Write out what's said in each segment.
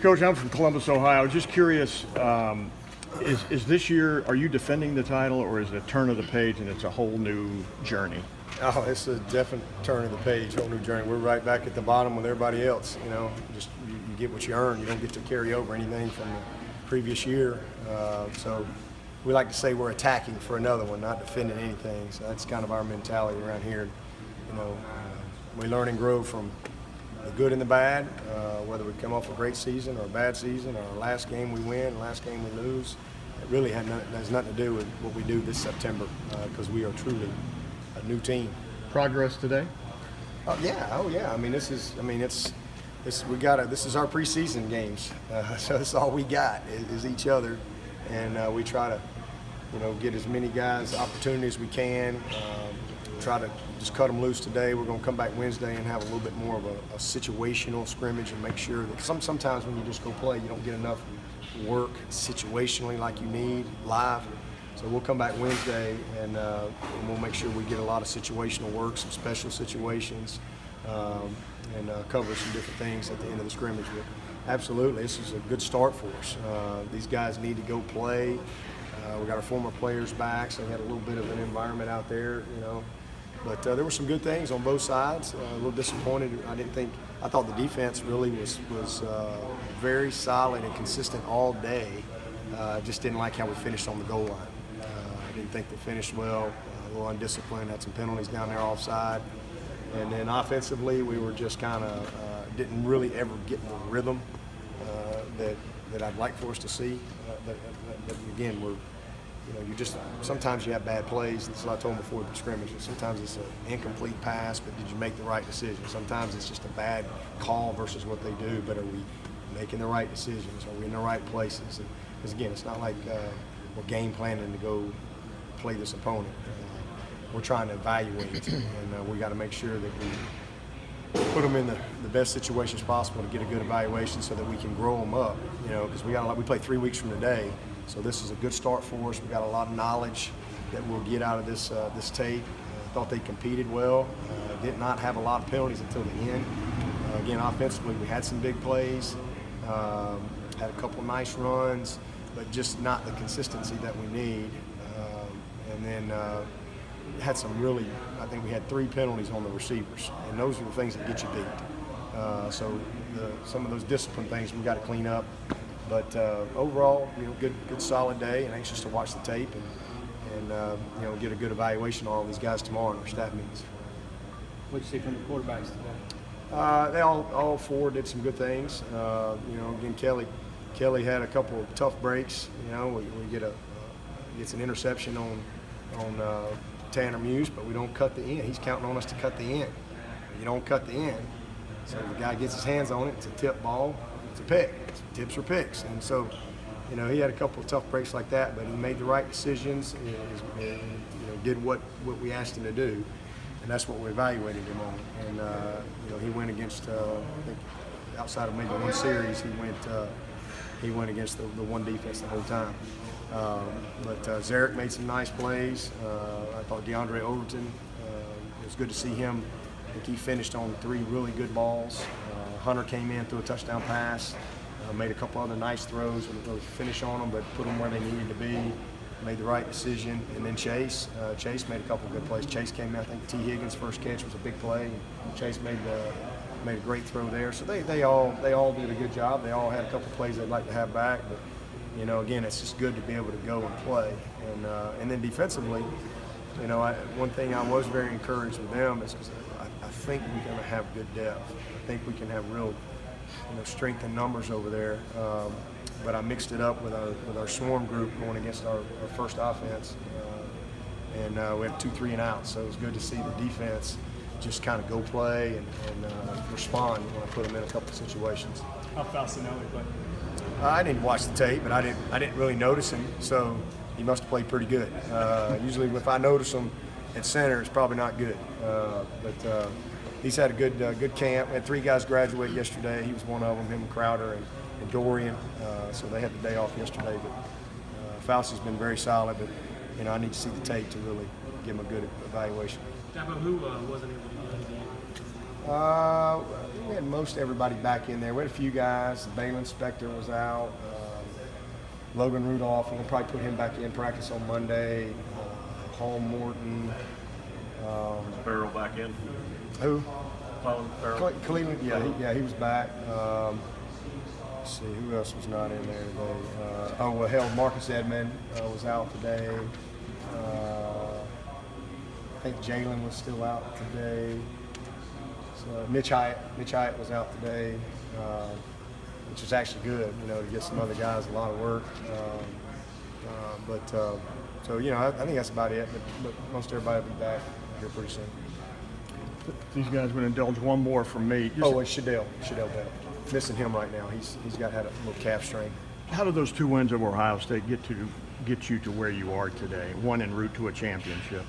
Coach, I'm from Columbus, Ohio. Just curious, is this year, are you defending the title, or is it a turn of the page and it's a whole new journey? Oh, it's a definite turn of the page, whole new journey. We're right back at the bottom with everybody else. You know, just you get what you earn. You don't get to carry over anything from the previous year. So we like to say we're attacking for another one, not defending anything. So that's kind of our mentality around here. You know, we learn and grow from the good and the bad, whether we come off a great season or a bad season, or our last game we win, last game we lose. It really has nothing to do with what we do this September, because we are truly a new team. Progress today? Oh yeah. I mean, this is our preseason games, so that's all we got is each other, and we try to, get as many guys opportunity as we can. Try to just cut them loose today. We're going to come back Wednesday and have a little bit more of a situational scrimmage and make sure that sometimes when you just go play, you don't get enough work situationally like you need live. So we'll come back Wednesday and we'll make sure we get a lot of situational work, some special situations, and cover some different things at the end of the scrimmage. But absolutely, this is a good start for us. These guys need to go play. We got our former players back, so we had a little bit of an environment out there, But there were some good things on both sides. A little disappointed. I thought the defense really was very solid and consistent all day. Just didn't like how we finished on the goal line. I didn't think they finished well. A little undisciplined. Had some penalties down there offside. And then offensively, we were just kind of didn't really ever get the rhythm that I'd like for us to see. But again, sometimes you have bad plays. That's what I told them before the scrimmage. Sometimes it's an incomplete pass, but did you make the right decision? Sometimes it's just a bad call versus what they do, but are we making the right decisions? Are we in the right places? Because again, it's not like we're game planning to go play this opponent. We're trying to evaluate, and we got to make sure that we put them in the best situations possible to get a good evaluation so that we can grow them up. Because we play 3 weeks from today. So this is a good start for us. We got a lot of knowledge that we'll get out of this tape. I thought they competed well. Did not have a lot of penalties until the end. Again, offensively, we had some big plays, had a couple of nice runs, but just not the consistency that we need. And then had some I think we had 3 penalties on the receivers, and those are the things that get you beat. So some of those discipline things we got to clean up. But overall, good solid day, and anxious to watch the tape and get a good evaluation on all these guys tomorrow in our staff meetings. What did you see from the quarterbacks today? They all 4 did some good things. Again, Kelly had a couple of tough breaks. We gets an interception on Tanner Muse, but we don't cut the end. He's counting on us to cut the end. You don't cut the end, so the guy gets his hands on it. It's a tip ball. It's a pick. Tips are picks, and so he had a couple of tough breaks like that, but he made the right decisions and did what we asked him to do, and that's what we evaluated him on. And he went against I think outside of maybe one series, he went against the one defense the whole time. But Zarek made some nice plays. I thought DeAndre Overton, it was good to see him. I think he finished on 3 really good balls. Hunter came in, threw a touchdown pass, made a couple other nice throws. We didn't finish on them, but put them where they needed to be. Made the right decision. And then Chase made a couple good plays. Chase came in. I think T. Higgins' first catch was a big play. Chase made a great throw there. So they all did a good job. They all had a couple plays they'd like to have back, but again, it's just good to be able to go and play. And then defensively, one thing I was very encouraged with them is because I think we're going to have good depth. I think we can have real, strength in numbers over there. But I mixed it up with our swarm group going against our first offense, and we had 2 3 and outs. So it was good to see the defense just kind of go play and respond when I put them in a couple of situations. How Falcinelli played? I didn't watch the tape, but I didn't really notice him. So he must have played pretty good. Usually, if I notice him at center, it's probably not good. But he's had a good camp. We had 3 guys graduate yesterday. He was one of them. Him and Crowder and Dorian. So they had the day off yesterday. But Fauci's been very solid. But I need to see the tape to really give him a good evaluation. Dabo, who wasn't able to get in the game? we had most everybody back in there. We had a few guys. Balin Spector was out. Logan Rudolph, we'll probably put him back in practice on Monday. Paul Morton. Farrell back in. Who? Colin Farrell. Cleveland, he was back. Let's see, who else was not in there today? Marcus Edmond was out today. I think Jalen was still out today. So Mitch Hyatt was out today, which is actually good, to get some other guys a lot of work. So I think that's about it. But most everybody will be back here pretty soon. These guys would indulge one more from me. It's Shadell Bell. Missing him right now. He's had a little calf strain. How did those 2 wins over Ohio State get you to where you are today? One en route to a championship.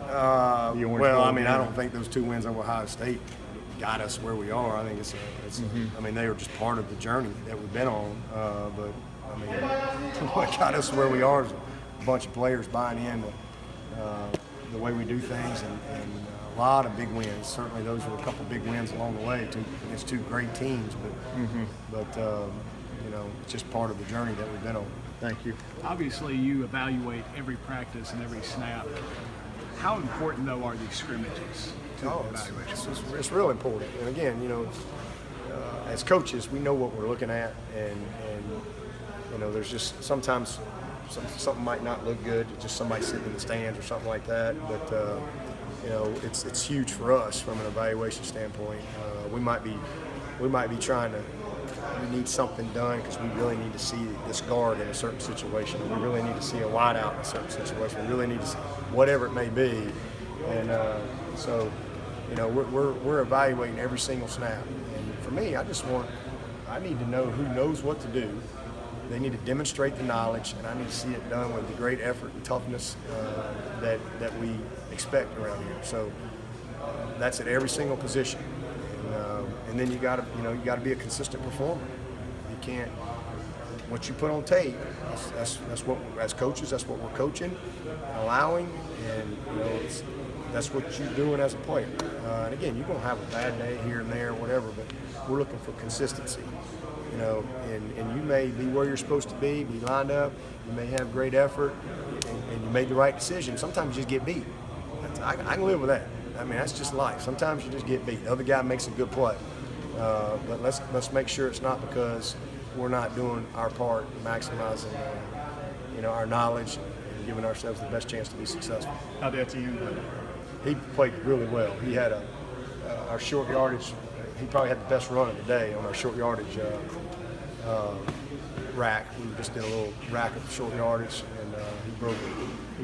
I don't think those 2 wins over Ohio State got us where we are. I think they were just part of the journey that we've been on. What got us where we are is a bunch of players buying in the way we do things and a lot of big wins. Certainly those were a couple big wins along the way against 2 great teams, but it's just part of the journey that we've been on. Thank you. Obviously, you evaluate every practice and every snap. How important, though, are these scrimmages to the evaluation? It's real important. And again, as coaches, we know what we're looking at, and there's just sometimes something might not look good, just somebody sitting in the stands or something like that. But it's huge for us from an evaluation standpoint. We might be trying to. We need something done because we really need to see this guard in a certain situation. We really need to see a wideout in a certain situation. We really need to see whatever it may be. And we're evaluating every single snap. And for me, I need to know who knows what to do. They need to demonstrate the knowledge, and I need to see it done with the great effort and toughness that we expect around here. So that's at every single position. And then you got to be a consistent performer. You can't. What you put on tape, that's what as coaches, that's what we're coaching, allowing, and that's what you're doing as a player. And again, you're gonna have a bad day here and there, whatever, but we're looking for consistency. And you may be where you're supposed to be lined up. You may have great effort, and you made the right decision. Sometimes you just get beat. I can live with that. That's just life. Sometimes you just get beat. The other guy makes a good play. But let's make sure it's not because we're not doing our part, maximizing our knowledge and giving ourselves the best chance to be successful. How'd the team play? He played really well. He had our short yardage. He probably had the best run of the day on our short yardage rack. We just did a little rack of short yardage, and he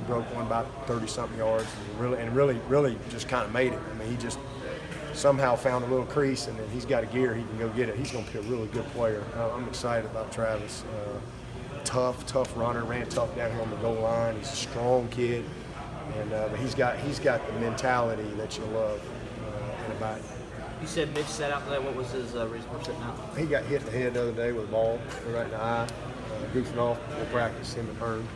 broke one about 30-something yards, and really just kind of made it. He just somehow found a little crease, and then he's got a gear, he can go get it. He's going to be a really good player. I'm excited about Travis. Tough runner, ran tough down here on the goal line. He's a strong kid, and but he's got the mentality that you love in a back. You said Mitch sat out today. What was his reason for sitting out? He got hit in the head the other day with a ball right in the eye, goofing off before practice, him and Hearn.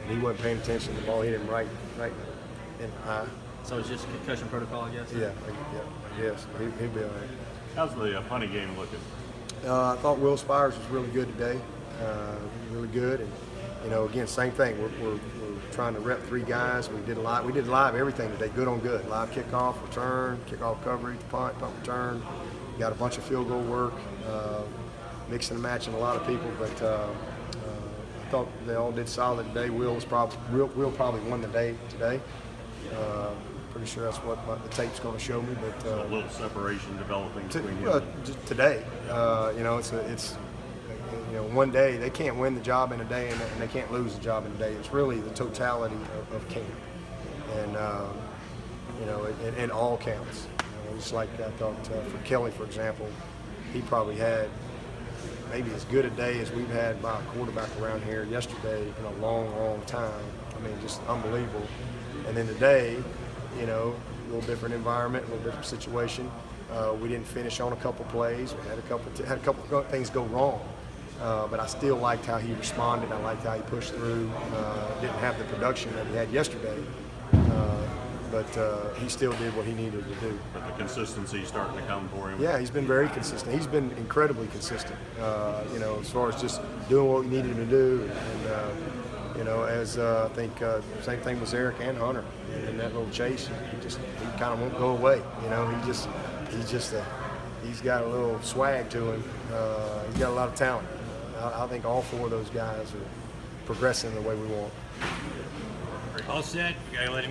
And he wasn't paying attention. The ball hit him right in the eye. So it's just concussion protocol, I guess? Yeah, I guess. He'll be all right. How's the punting game looking? I thought Will Spires was really good today. Really good. And, again, same thing. We're trying to rep 3 guys. We did live everything today, good on good. Live kickoff, return, kickoff coverage, punt return. Got a bunch of field goal work, mixing and matching a lot of people. But I thought they all did solid today. Will probably won the day today. Pretty sure that's what the tape's going to show me. But A little separation developing between you. Today, it's one day they can't win the job in a day, and they can't lose the job in a day. It's really the totality of camp, and it all counts. Just like I thought for Kelly, for example, he probably had maybe as good a day as we've had by a quarterback around here yesterday in a long time. Just unbelievable. And then today, a little different environment, a little different situation. We didn't finish on a couple plays. We had a couple things go wrong. But I still liked how he responded. I liked how he pushed through. Didn't have the production that he had yesterday. but he still did what he needed to do. But the consistency starting to come for him. Yeah, he's been very consistent. He's been incredibly consistent, as far as just doing what we needed him to do. And, as I think same thing with Eric and Hunter in that little chase. He kind of won't go away. He's got a little swag to him. He's got a lot of talent. I think all 4 of those guys are progressing the way we want. All set. You gotta let him